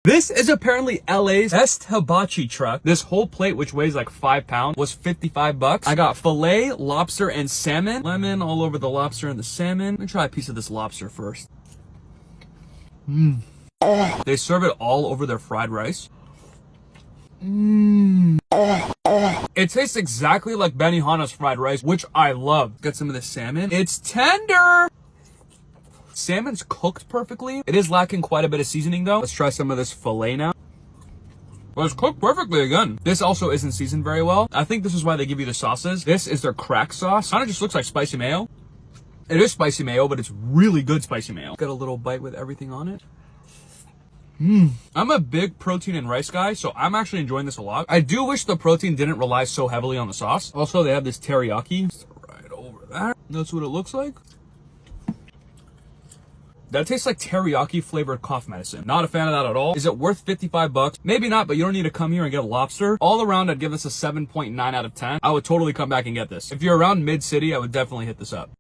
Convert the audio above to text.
This is apparently LA's best hibachi truck. This whole plate, which weighs like 5 pounds, was 55 bucks. I got filet, lobster, and salmon. Lemon all over the lobster and the salmon. Let me try a piece of this lobster first. They serve it all over their fried rice. It tastes exactly like Benihana's fried rice, which I love. Get some of the salmon. It's tender. Salmon's cooked perfectly. It is lacking quite a bit of seasoning though. Let's try some of this filet now. Well, it's cooked perfectly again. This also isn't seasoned very well. I think this is why they give you the sauces. This is their crack sauce. Kind of just looks like spicy mayo. It is spicy mayo, but it's really good spicy mayo. Got a little bite with everything on it. I'm a big protein and rice guy, so I'm actually enjoying this a lot. I do wish the protein didn't rely so heavily on the sauce. Also, they have this teriyaki. Right over there. That's what it looks like. That tastes like teriyaki flavored cough medicine. Not a fan of that at all. Is it worth 55 bucks? Maybe not, but you don't need to come here and get a lobster. All around, I'd give this a 7.9 out of 10. I would totally come back and get this. If you're around mid-city, I would definitely hit this up.